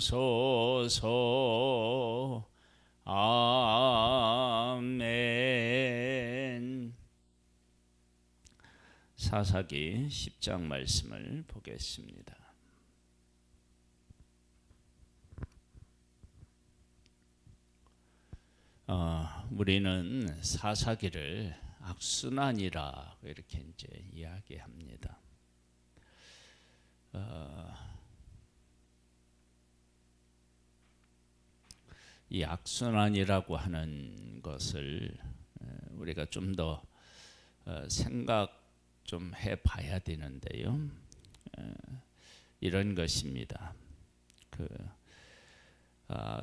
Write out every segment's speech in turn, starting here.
주소서. 아멘. 사사기 10장 말씀을 보겠습니다. 우리는 사사기를 악순환이라 이렇게 이제 이야기합니다. 이 악순환이라고 하는 것을 우리가 좀 더 생각 좀 해봐야 되는데요. 이런 것입니다.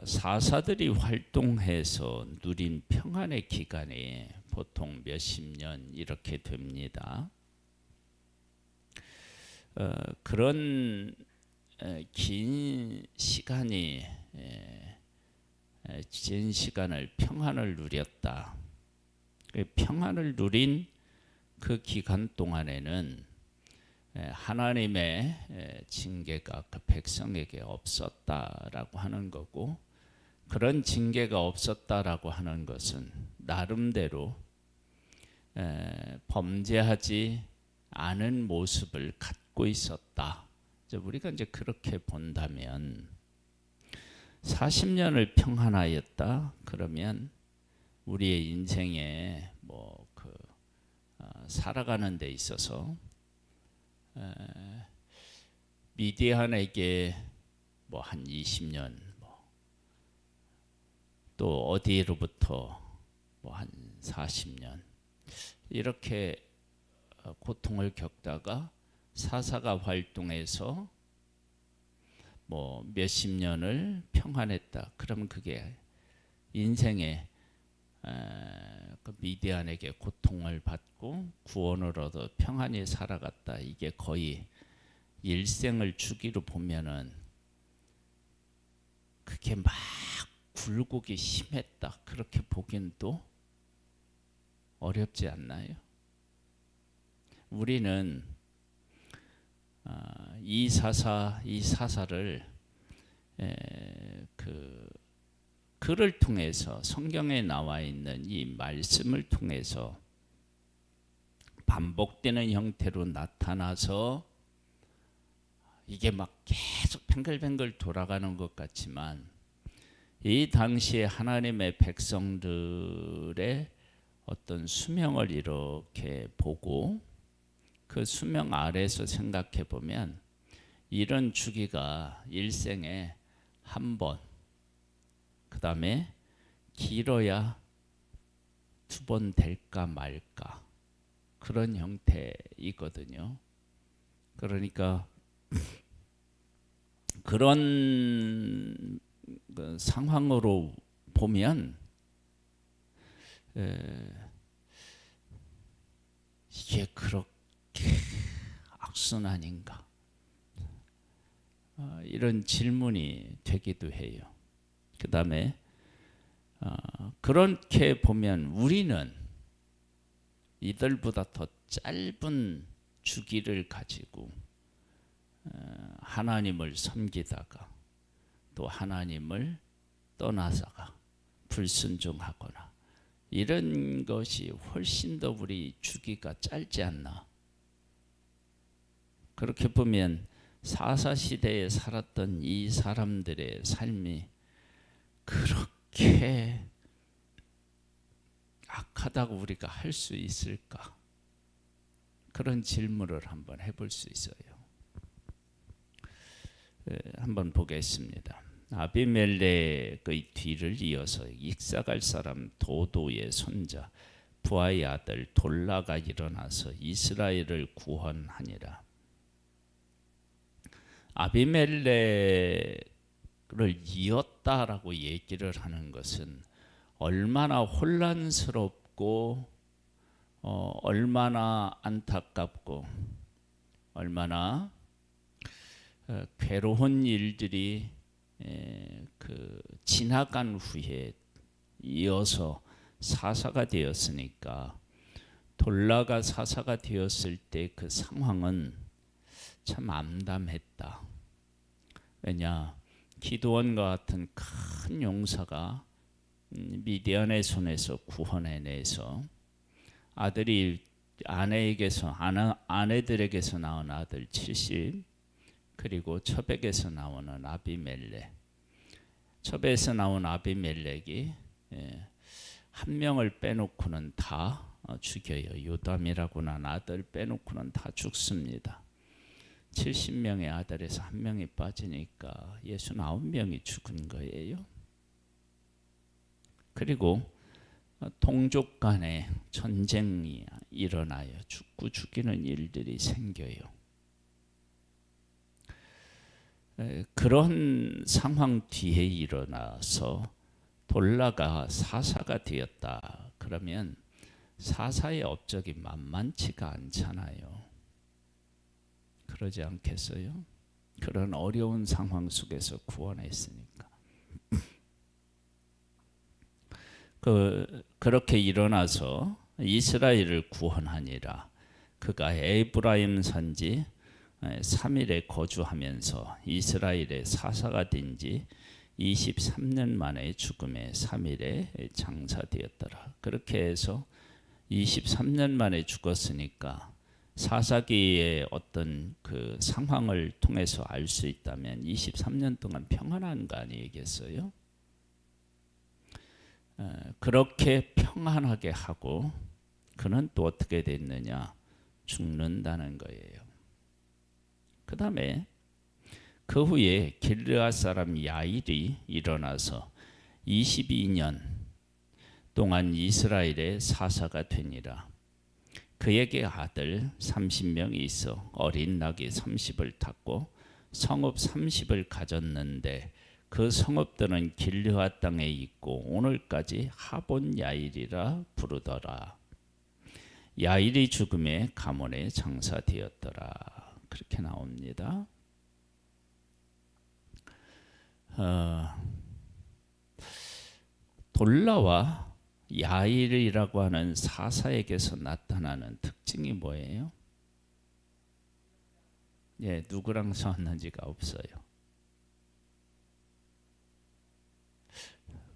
사사들이 활동해서 누린 평안의 기간이 보통 몇십 년 이렇게 됩니다. 그런 긴 시간이 긴 시간을 평안을 누렸다. 평안을 누린 그 기간 동안에는 하나님의 징계가 그 백성에게 없었다라고 하는 거고, 그런 징계가 없었다라고 하는 것은 나름대로 범죄하지 않은 모습을 갖고 있었다. 우리가 이제 그렇게 본다면 40년을 평안하였다. 그러면 우리의 인생에 살아가는 데 있어서 미디안에게 한 20년, 또 어디로부터 한 40년 이렇게 고통을 겪다가 사사가 활동해서 몇십 년을 평안했다. 그러면 그게 인생에 그 미디안에게 고통을 받고 구원을 얻어 평안히 살아갔다. 이게 거의 일생을 주기로 보면은 그게 막 굴곡이 심했다. 그렇게 보긴 또 어렵지 않나요? 우리는 이 사사를 글을 통해서, 성경에 나와 있는 이 말씀을 통해서 반복되는 형태로 나타나서 이게 막 계속 뱅글뱅글 돌아가는 것 같지만, 이 당시에 하나님의 백성들의 어떤 수명을 이렇게 보고 그 수명 아래에서 생각해 보면 이런 주기가 일생에 한 번, 그 다음에 길어야 두 번 될까 말까, 그런 형태이거든요. 그러니까 그런 상황으로 보면 이게 그렇게 악순환인가, 이런 질문이 되기도 해요. 그 다음에 그렇게 보면 우리는 이들보다 더 짧은 주기를 가지고 하나님을 섬기다가 또 하나님을 떠나다가 불순종하거나 이런 것이 훨씬 더 우리 주기가 짧지 않나. 그렇게 보면 사사시대에 살았던 이 사람들의 삶이 그렇게 악하다고 우리가 할 수 있을까? 그런 질문을 한번 해볼 수 있어요. 한번 보겠습니다. 아비멜렉의 뒤를 이어서 익사갈 사람 도도의 손자 부하의 아들 돌라가 일어나서 이스라엘을 구원하니라. 아비멜렉을 이었다라고 얘기를 하는 것은 얼마나 혼란스럽고 얼마나 안타깝고 얼마나 괴로운 일들이 지나간 후에 이어서 사사가 되었으니까, 돌라가 사사가 되었을 때 그 상황은 참 암담했다. 왜냐, 기드온과 같은 큰 용사가 미디안의 손에서 구원해내서 아내들에게서 낳은 아들 70, 그리고 첩에게서 나오는 아비멜렉. 첩에서 나온 아비멜렉이 한 명을 빼놓고는 다 죽여요. 요담이라고 하는 아들 빼놓고는 다 죽습니다. 70명의 아들에서 한 명이 빠지니까 69명이 죽은 거예요. 그리고 동족 간에 전쟁이 일어나요. 죽고 죽이는 일들이 생겨요. 그런 상황 뒤에 일어나서 돌라가 사사가 되었다. 그러면 사사의 업적이 만만치가 않잖아요. 그러지 않겠어요? 그런 어려운 상황 속에서 구원했으니까. 그렇게 일어나서 이스라엘을 구원하니라. 그가 에브라임 산지 3일에 거주하면서 이스라엘의 사사가 된 지 23년 만에 죽음의 3일에 장사되었더라. 그렇게 해서 23년 만에 죽었으니까 사사기의 어떤 그 상황을 통해서 알 수 있다면 23년 동안 평안한 거 아니겠어요? 그렇게 평안하게 하고 그는 또 어떻게 됐느냐? 죽는다는 거예요. 그 다음에 그 후에 길르앗 사람 야일이 일어나서 22년 동안 이스라엘의 사사가 되니라. 그에게 아들 30명이 있어 어린 낙이 30을 탔고 성읍 30을 가졌는데 그 성읍들은 길르앗 땅에 있고 오늘까지 하본 야일이라 부르더라. 야일이 죽음에 가문에 장사되었더라. 그렇게 나옵니다. 돌라와 야일이라고 하는 사사에게서 나타나는 특징이 뭐예요? 누구랑 싸웠는지가 없어요.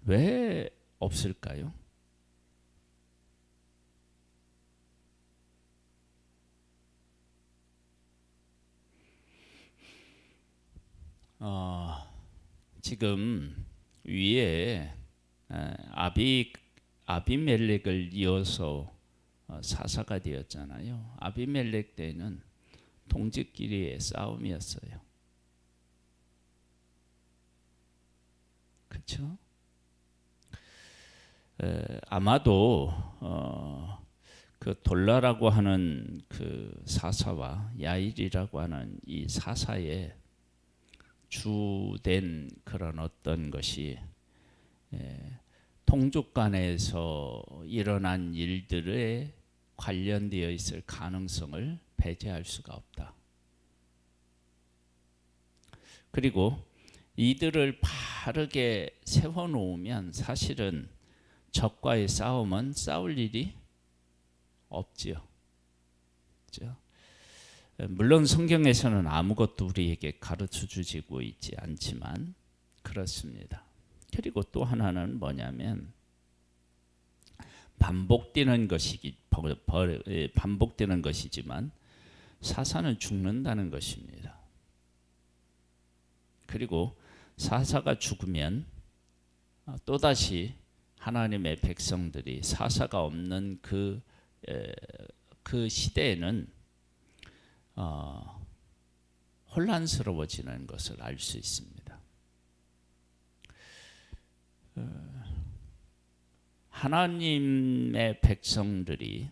왜 없을까요? 지금 위에 아비멜렉을 이어서 사사가 되었잖아요. 아비멜렉 때는 동지끼리의 싸움이었어요. 그렇죠? 아마도 그 돌라라고 하는 그 사사와 야일이라고 하는 이 사사의 주된 그런 어떤 것이 동족 간에서 일어난 일들에 관련되어 있을 가능성을 배제할 수가 없다. 그리고 이들을 바르게 세워놓으면 사실은 적과의 싸움은 싸울 일이 없지요. 그렇죠? 물론 성경에서는 아무것도 우리에게 가르쳐 주지고 있지 않지만 그렇습니다. 그리고 또 하나는 뭐냐면 반복되는 것이지만 사사는 죽는다는 것입니다. 그리고 사사가 죽으면 또다시 하나님의 백성들이 사사가 없는 그 시대에는 혼란스러워지는 것을 알 수 있습니다. 하나님의 백성들이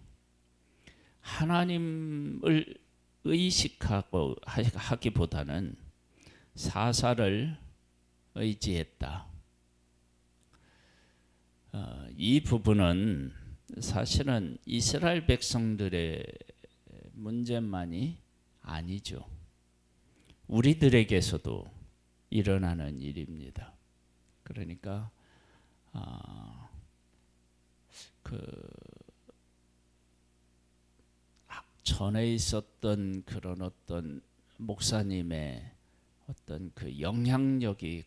하나님을 의식하고 하기보다는 사사를 의지했다. 이 부분은 사실은 이스라엘 백성들의 문제만이 아니죠. 우리들에게서도 일어나는 일입니다. 그러니까 전에 있었던 그런 어떤 목사님의 어떤 그 영향력이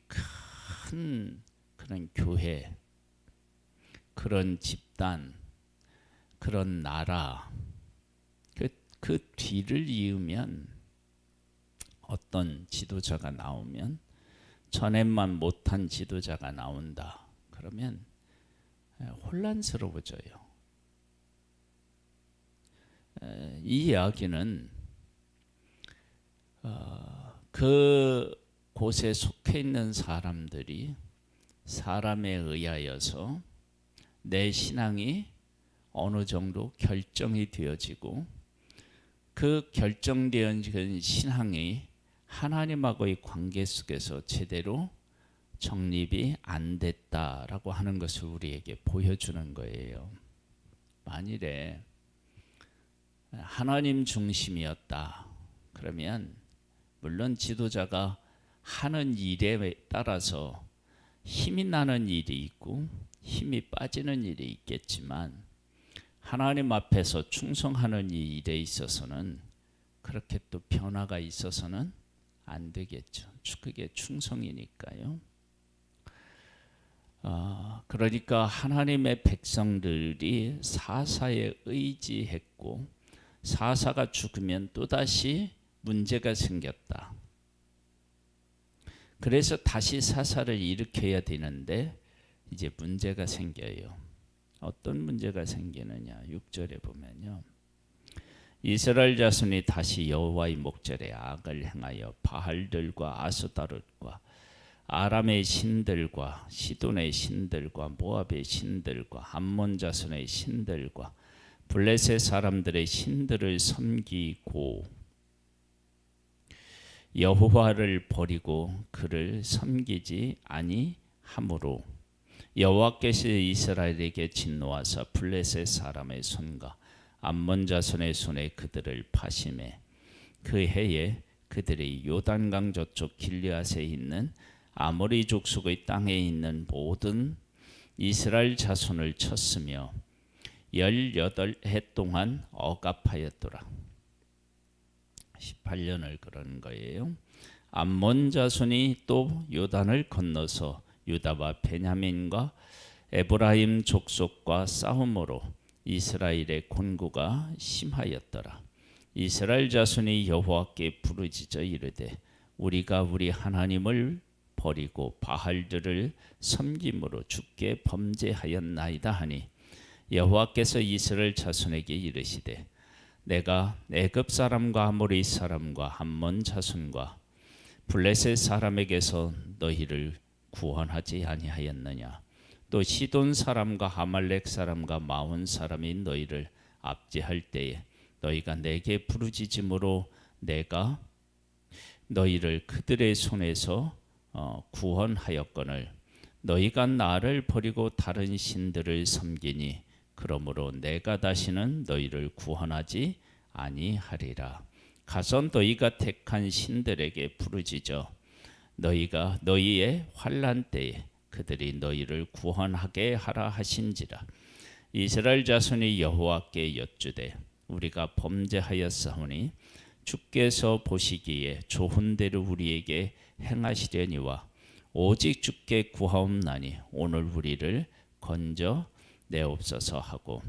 큰 그런 교회, 그런 집단, 그런 나라, 그 뒤를 이으면 어떤 지도자가 나오면, 전에만 못한 지도자가 나온다 그러면 혼란스러워져요. 이 이야기는 그 곳에 속해 있는 사람들이 사람에 의하여서 내 신앙이 어느 정도 결정이 되어지고, 그 결정되어진 신앙이 하나님하고의 관계 속에서 제대로 정립이 안 됐다라고 하는 것을 우리에게 보여주는 거예요. 만일에 하나님 중심이었다 그러면 물론 지도자가 하는 일에 따라서 힘이 나는 일이 있고 힘이 빠지는 일이 있겠지만, 하나님 앞에서 충성하는 이 일에 있어서는 그렇게 또 변화가 있어서는 안 되겠죠. 그게 충성이니까요. 그러니까 하나님의 백성들이 사사에 의지했고, 사사가 죽으면 또다시 문제가 생겼다. 그래서 다시 사사를 일으켜야 되는데 이제 문제가 생겨요. 어떤 문제가 생기느냐? 6절에 보면요, 이스라엘 자손이 다시 여호와의 목전에 악을 행하여 바알들과 아스타롯과 아람의 신들과 시돈의 신들과 모압의 신들과 암몬 자손의 신들과 블레셋 사람들의 신들을 섬기고 여호와를 버리고 그를 섬기지 아니하므로 여호와께서 이스라엘에게 진노하사 블레셋 사람의 손과 암몬 자손의 손에 그들을 파심해 그 해에 그들이 요단강 저쪽 길르앗에 있는 아모리 족속의 땅에 있는 모든 이스라엘 자손을 쳤으며 18해 동안 억압하였더라. 18년을 그런 거예요. 암몬 자손이 또 요단을 건너서 유다와 베냐민과 에브라임 족속과 싸움으로 이스라엘의 곤고가 심하였더라. 이스라엘 자손이 여호와께 부르짖어 이르되 우리가 우리 하나님을 버리고 바알들을 섬김으로 주께 범죄하였나이다 하니, 여호와께서 이스라엘 자손에게 이르시되 내가 애굽 사람과 아모리 사람과 암몬 자손과 블레셋 사람에게서 너희를 구원하지 아니하였느냐? 또 시돈 사람과 아말렉 사람과 마온 사람이 너희를 압제할 때에 너희가 내게 부르짖음으로 내가 너희를 그들의 손에서 구원하였거늘 너희가 나를 버리고 다른 신들을 섬기니 그러므로 내가 다시는 너희를 구원하지 아니하리라. 가서 너희가 택한 신들에게 부르짖어 너희가 너희의 환난 때에 그들이 너희를 구원하게 하라 하신지라. 이스라엘 자손이 여호와께 여쭈되 우리가 범죄하였사오니 주께서 보시기에 좋은 대로 우리에게 행하시려니와 오직 주께 구하옵나니 오늘 우리를 건져 내옵소서 하고,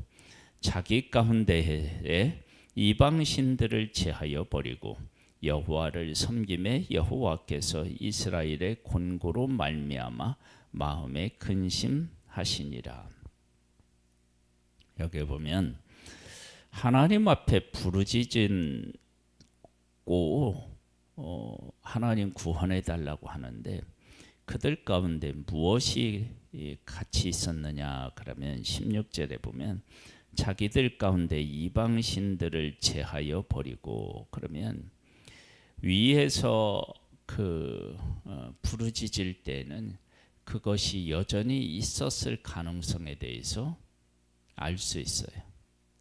자기 가운데에 이방 신들을 제하여 버리고 여호와를 섬김에 여호와께서 이스라엘의 곤고로 말미암아 마음에 근심하시니라. 여기 보면 하나님 앞에 부르짖은 하나님 구원해 달라고 하는데 그들 가운데 무엇이 같이 있었느냐 그러면 16절에 보면 자기들 가운데 이방 신들을 제하여 버리고, 그러면 위에서 부르짖을 때는 그것이 여전히 있었을 가능성에 대해서 알 수 있어요.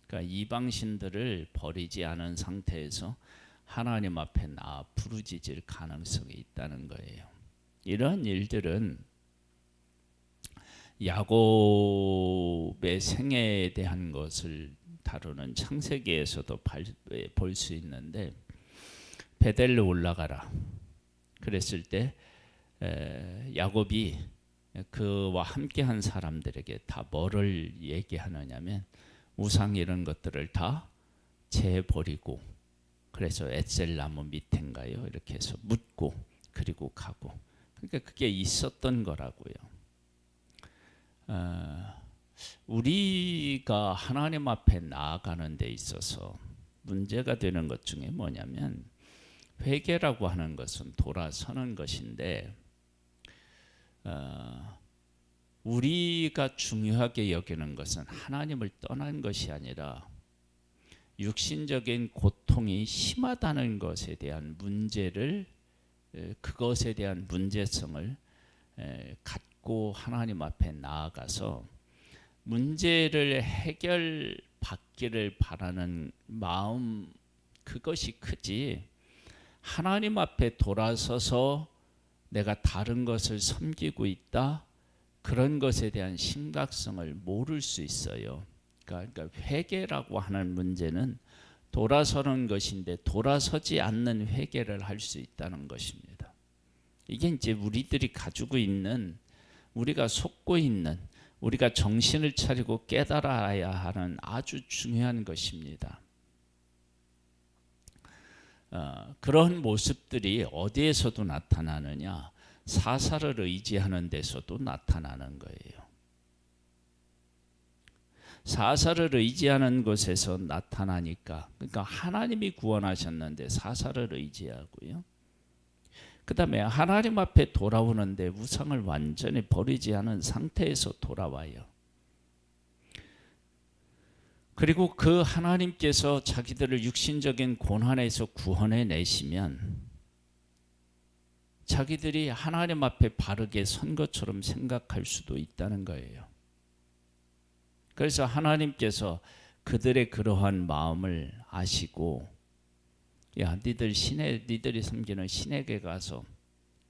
그러니까 이방 신들을 버리지 않은 상태에서 하나님 앞에 부르짖을 가능성이 있다는 거예요. 이러한 일들은 야곱의 생애에 대한 것을 다루는 창세기에서도 볼 수 있는데, 베델로 올라가라. 그랬을 때 야곱이 그와 함께한 사람들에게 다 뭐를 얘기하느냐면 우상 이런 것들을 다 재버리고, 그래서 에셀나무 밑인가요? 이렇게 해서 묻고 그리고 가고. 그러니까 그게 있었던 거라고요. 우리가 하나님 앞에 나아가는 데 있어서 문제가 되는 것 중에 뭐냐면, 회개라고 하는 것은 돌아서는 것인데 우리가 중요하게 여기는 것은 하나님을 떠난 것이 아니라 육신적인 고통이 심하다는 것에 대한 문제를, 그것에 대한 문제성을 갖고 하나님 앞에 나아가서 문제를 해결받기를 바라는 마음, 그것이 크지, 하나님 앞에 돌아서서 내가 다른 것을 섬기고 있다, 그런 것에 대한 심각성을 모를 수 있어요. 그러니까 회개라고 하는 문제는 돌아서는 것인데 돌아서지 않는 회개를 할 수 있다는 것입니다. 이게 이제 우리들이 가지고 있는, 우리가 속고 있는, 우리가 정신을 차리고 깨달아야 하는 아주 중요한 것입니다. 그런 모습들이 어디에서도 나타나느냐? 사사를 의지하는 데서도 나타나는 거예요. 사사를 의지하는 곳에서 나타나니까, 그러니까 하나님이 구원하셨는데 사사를 의지하고요. 그 다음에 하나님 앞에 돌아오는데 우상을 완전히 버리지 않은 상태에서 돌아와요. 그리고 그 하나님께서 자기들을 육신적인 고난에서 구원해 내시면 자기들이 하나님 앞에 바르게 선 것처럼 생각할 수도 있다는 거예요. 그래서 하나님께서 그들의 그러한 마음을 아시고, 야, 니들이 섬기는 신에게 가서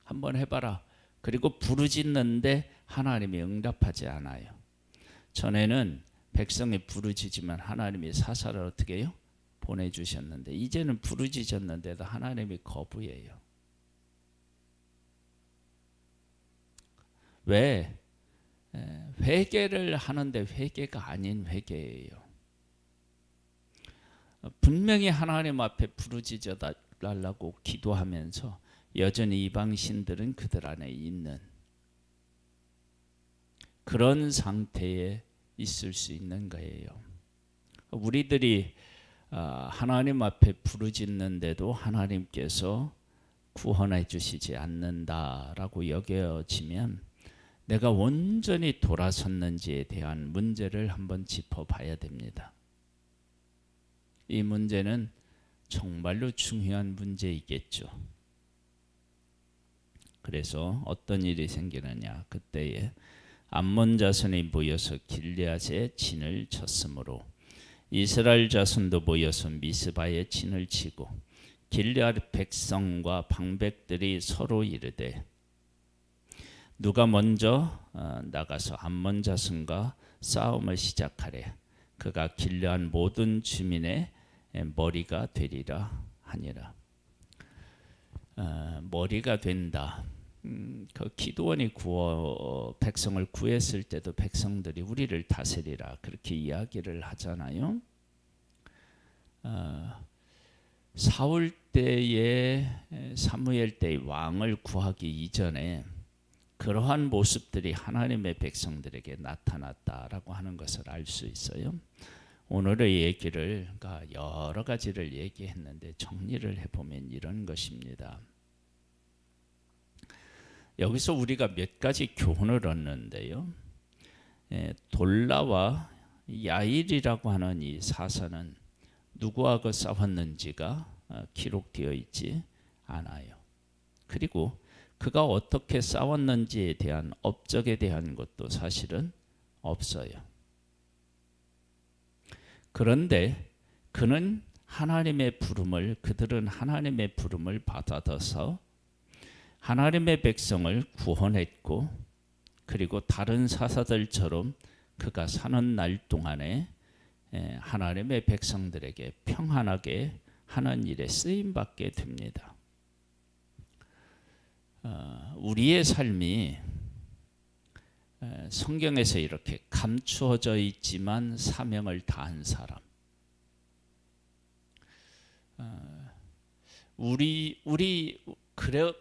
한번 해봐라. 그리고 부르짖는데 하나님이 응답하지 않아요. 전에는 백성이 부르짖으면 하나님이 사사를 어떻게 해요? 보내주셨는데 이제는 부르짖었는데도 하나님이 거부해요. 왜? 회개를 하는데 회개가 아닌 회개예요. 분명히 하나님 앞에 부르짖어 달라고 기도하면서 여전히 이방신들은 그들 안에 있는 그런 상태에 있을 수 있는 거예요. 우리들이 하나님 앞에 부르짖는데도 하나님께서 구원해 주시지 않는다라고 여겨지면 내가 온전히 돌아섰는지에 대한 문제를 한번 짚어봐야 됩니다. 이 문제는 정말로 중요한 문제이겠죠. 그래서 어떤 일이 생기느냐, 그때에 암몬 자손이 모여서 길르앗에 진을 쳤으므로 이스라엘 자손도 모여서 미스바에 진을 치고 길르앗 백성과 방백들이 서로 이르되 누가 먼저 나가서 암몬 자손과 싸움을 시작하래. 그가 길르앗 모든 주민의 머리가 되리라 하니라. 머리가 된다. 그 기드온이 백성을 구했을 때도 백성들이 우리를 다스리라 그렇게 이야기를 하잖아요. 사울 때의 사무엘 때의 왕을 구하기 이전에 그러한 모습들이 하나님의 백성들에게 나타났다라고 하는 것을 알 수 있어요. 오늘의 얘기를 여러 가지를 얘기했는데 정리를 해보면 이런 것입니다. 여기서 우리가 몇 가지 교훈을 얻는데요. 돌라와 야일이라고 하는 이 사사는 누구하고 싸웠는지가 기록되어 있지 않아요. 그리고 그가 어떻게 싸웠는지에 대한 업적에 대한 것도 사실은 없어요. 그런데 그들은 하나님의 부름을 받아서 하나님의 백성을 구원했고, 그리고 다른 사사들처럼 그가 사는 날 동안에 하나님의 백성들에게 평안하게 하는 일에 쓰임받게 됩니다. 우리의 삶이 성경에서 이렇게 감추어져 있지만 사명을 다한 사람.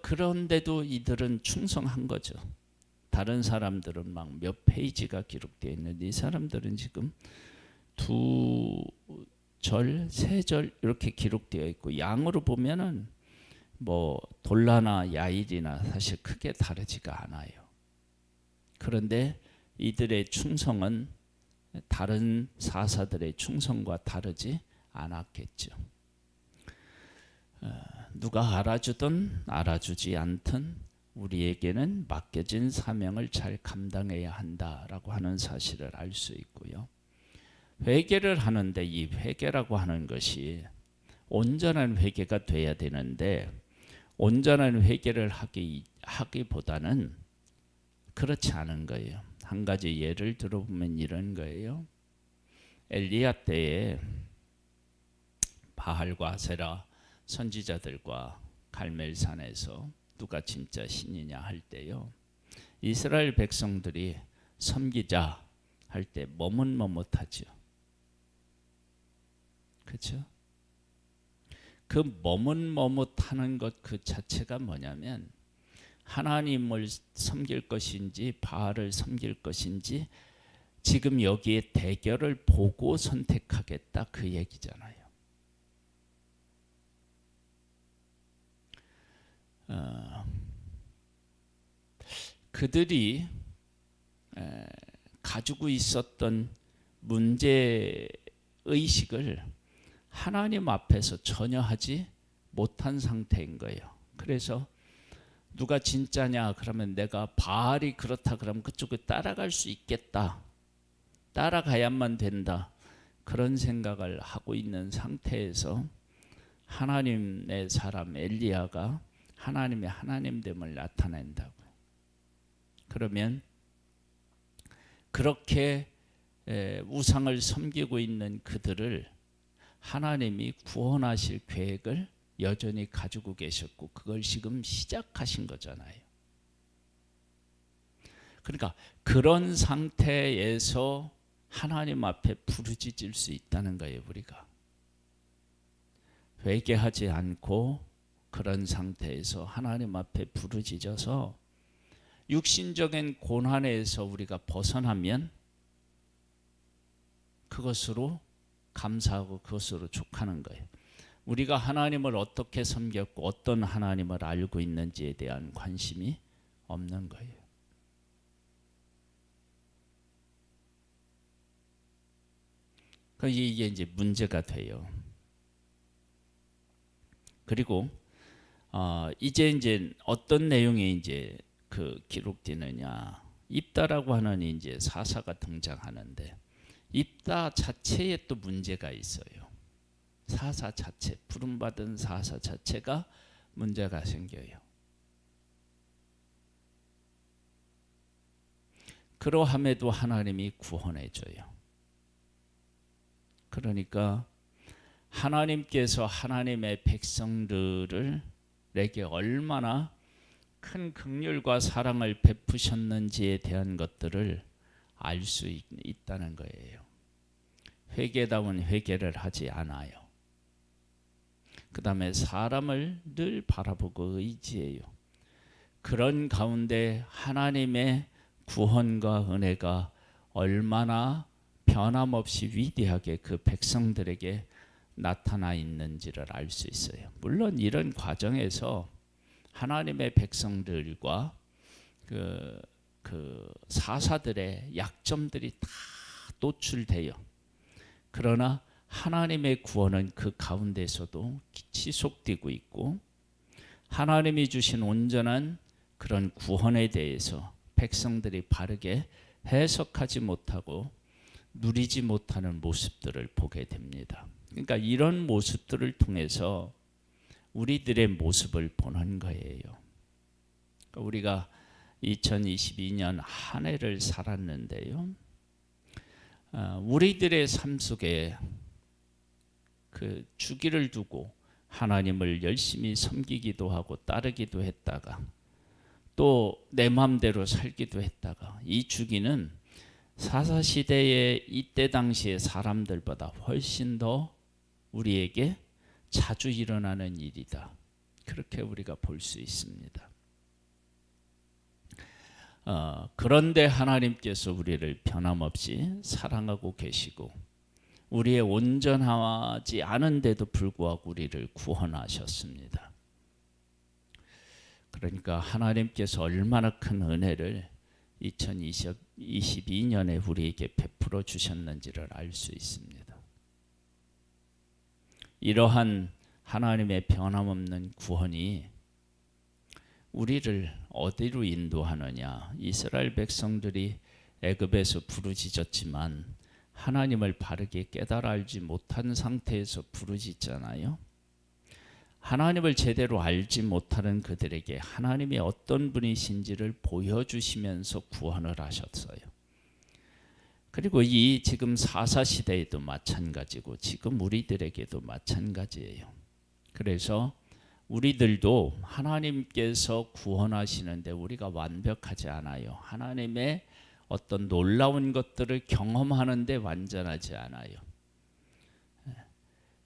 그런데도 이들은 충성한 거죠. 다른 사람들은 막 몇 페이지가 기록되어 있는데 이 사람들은 지금 2절, 3절 이렇게 기록되어 있고 양으로 보면은 뭐 돌라나 야일이나 사실 크게 다르지가 않아요. 그런데 이들의 충성은 다른 사사들의 충성과 다르지 않았겠죠. 누가 알아주든 알아주지 않든 우리에게는 맡겨진 사명을 잘 감당해야 한다라고 하는 사실을 알 수 있고요. 회개를 하는데 이 회개라고 하는 것이 온전한 회개가 돼야 되는데 온전한 회개를 하기보다는 그렇지 않은 거예요. 한 가지 예를 들어보면 이런 거예요. 엘리야 때에 바알과 세라 선지자들과 갈멜산에서 누가 진짜 신이냐 할 때요. 이스라엘 백성들이 섬기자 할 때 머뭇머뭇하죠. 그렇죠? 그 머뭇머뭇하는 것 그 자체가 뭐냐면 하나님을 섬길 것인지 바알을 섬길 것인지 지금 여기에 대결을 보고 선택하겠다 그 얘기잖아요. 그들이 가지고 있었던 문제의식을 하나님 앞에서 전혀 하지 못한 상태인 거예요. 그래서 누가 진짜냐 그러면 내가 바알이 그렇다 그러면 그쪽을 따라갈 수 있겠다. 따라가야만 된다. 그런 생각을 하고 있는 상태에서 하나님의 사람 엘리야가 하나님의 하나님됨을 나타낸다고요. 그러면 그렇게 우상을 섬기고 있는 그들을 하나님이 구원하실 계획을 여전히 가지고 계셨고 그걸 지금 시작하신 거잖아요. 그러니까 그런 상태에서 하나님 앞에 부르짖을 수 있다는 거예요. 우리가 회개하지 않고 그런 상태에서 하나님 앞에 부르짖어서 육신적인 고난에서 우리가 벗어나면 그것으로 감사하고 그것으로 족하는 거예요. 우리가 하나님을 어떻게 섬겼고 어떤 하나님을 알고 있는지에 대한 관심이 없는 거예요. 이게 이제 문제가 돼요. 그리고 이제 어떤 내용이 이제 그 기록되느냐? 입다라고 하는 이제 사사가 등장하는데 입다 자체에 또 문제가 있어요. 사사 자체, 부름받은 사사 자체가 문제가 생겨요. 그러함에도 하나님이 구원해 줘요. 그러니까 하나님께서 하나님의 백성들을 내게 얼마나 큰 긍휼과 사랑을 베푸셨는지에 대한 것들을 알 수 있다는 거예요. 회개다운 회개를 하지 않아요. 그 다음에 사람을 늘 바라보고 의지해요. 그런 가운데 하나님의 구원과 은혜가 얼마나 변함없이 위대하게 그 백성들에게 나타나 있는지를 알 수 있어요. 물론 이런 과정에서 하나님의 백성들과 그 사사들의 약점들이 다 노출돼요. 그러나 하나님의 구원은 그 가운데서도 지속되고 있고 하나님이 주신 온전한 그런 구원에 대해서 백성들이 바르게 해석하지 못하고 누리지 못하는 모습들을 보게 됩니다. 그러니까 이런 모습들을 통해서 우리들의 모습을 보는 거예요. 우리가 2022년 한 해를 살았는데요. 우리들의 삶 속에 그 주기를 두고 하나님을 열심히 섬기기도 하고 따르기도 했다가 또 내 마음대로 살기도 했다가 이 주기는 사사시대의 이때 당시의 사람들보다 훨씬 더 우리에게 자주 일어나는 일이다. 그렇게 우리가 볼 수 있습니다. 그런데 하나님께서 우리를 변함없이 사랑하고 계시고 우리의 온전하지 않은데도 불구하고 우리를 구원하셨습니다. 그러니까 하나님께서 얼마나 큰 은혜를 2022년에 우리에게 베풀어 주셨는지를 알 수 있습니다. 이러한 하나님의 변함없는 구원이 우리를 어디로 인도하느냐. 이스라엘 백성들이 애굽에서 부르짖었지만 하나님을 바르게 깨달아 알지 못한 상태에서 부르짖잖아요. 하나님을 제대로 알지 못하는 그들에게 하나님이 어떤 분이신지를 보여주시면서 구원을 하셨어요. 그리고 이 지금 사사시대에도 마찬가지고 지금 우리들에게도 마찬가지예요. 그래서 우리들도 하나님께서 구원하시는데 우리가 완벽하지 않아요. 하나님의 어떤 놀라운 것들을 경험하는데 완전하지 않아요.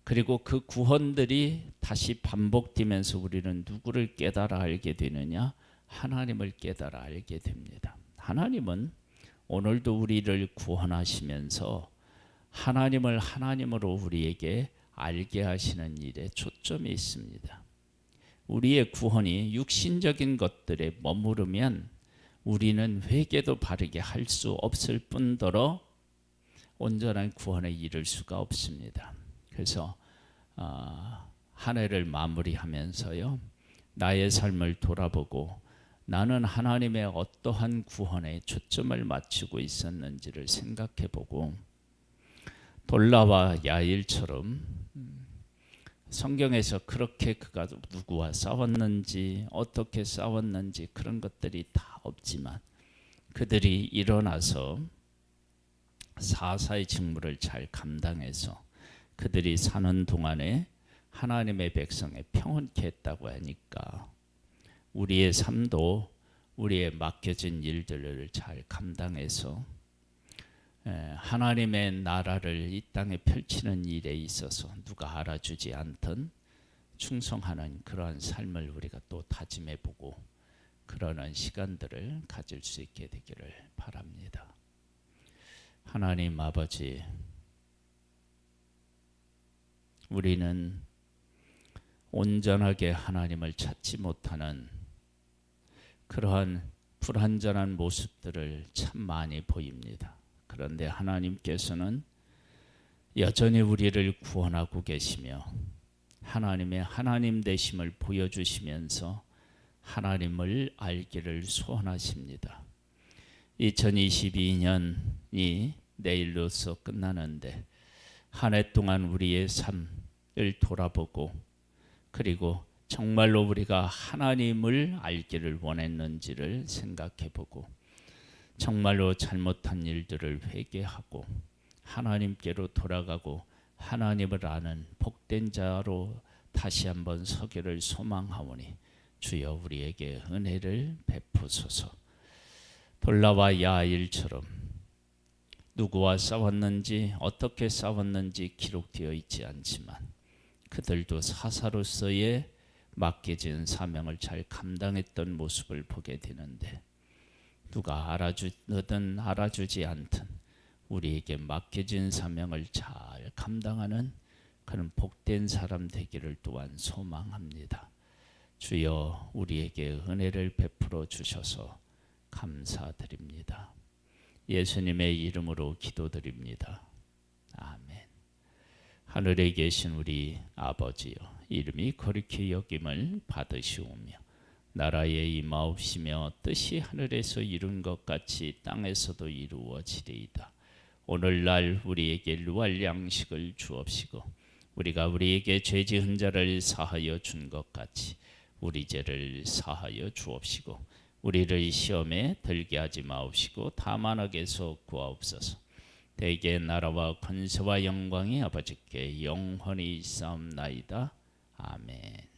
그리고 그 구원들이 다시 반복되면서 우리는 누구를 깨달아 알게 되느냐? 하나님을 깨달아 알게 됩니다. 하나님은 오늘도 우리를 구원하시면서 하나님을 하나님으로 우리에게 알게 하시는 일에 초점이 있습니다. 우리의 구원이 육신적인 것들에 머무르면 우리는 회개도 바르게 할 수 없을 뿐더러 온전한 구원에 이를 수가 없습니다. 그래서 한 해를 마무리하면서요, 나의 삶을 돌아보고 나는 하나님의 어떠한 구원에 초점을 맞추고 있었는지를 생각해보고 돌라와 야일처럼 성경에서 그렇게 그가 누구와 싸웠는지 어떻게 싸웠는지 그런 것들이 다 없지만 그들이 일어나서 사사의 직무를 잘 감당해서 그들이 사는 동안에 하나님의 백성에 평온케 했다고 하니까 우리의 삶도 우리의 맡겨진 일들을 잘 감당해서 하나님의 나라를 이 땅에 펼치는 일에 있어서 누가 알아주지 않던 충성하는 그러한 삶을 우리가 또 다짐해보고 그러는 시간들을 가질 수 있게 되기를 바랍니다. 하나님 아버지, 우리는 온전하게 하나님을 찾지 못하는 그러한 불완전한 모습들을 참 많이 보입니다. 그런데 하나님께서는 여전히 우리를 구원하고 계시며 하나님의 하나님 되심을 보여주시면서 하나님을 알기를 소원하십니다. 2022년이 내일로서 끝나는데 한 해 동안 우리의 삶을 돌아보고 그리고 정말로 우리가 하나님을 알기를 원했는지를 생각해보고 정말로 잘못한 일들을 회개하고 하나님께로 돌아가고 하나님을 아는 복된 자로 다시 한번 서기를 소망하오니 주여 우리에게 은혜를 베푸소서. 돌라와 야일처럼 누구와 싸웠는지 어떻게 싸웠는지 기록되어 있지 않지만 그들도 사사로서의 맡겨진 사명을 잘 감당했던 모습을 보게 되는데 누가 알아주든 알아주지 않든 우리에게 맡겨진 사명을 잘 감당하는 그런 복된 사람 되기를 또한 소망합니다. 주여 우리에게 은혜를 베풀어 주셔서 감사드립니다. 예수님의 이름으로 기도드립니다. 아멘. 하늘에 계신 우리 아버지여, 이름이 거룩히 여김을 받으시오며 나라에 임하옵시며 뜻이 하늘에서 이룬 것 같이 땅에서도 이루어지리이다. 오늘날 우리에게 일용할 양식을 주옵시고 우리가 우리에게 죄 지은 자를 사하여 준 것 같이 우리 죄를 사하여 주옵시고 우리를 시험에 들게 하지 마옵시고 다만 악에서 구하옵소서. 대개 나라와 권세와 영광이 아버지께 영원히 있사옵나이다. 아멘.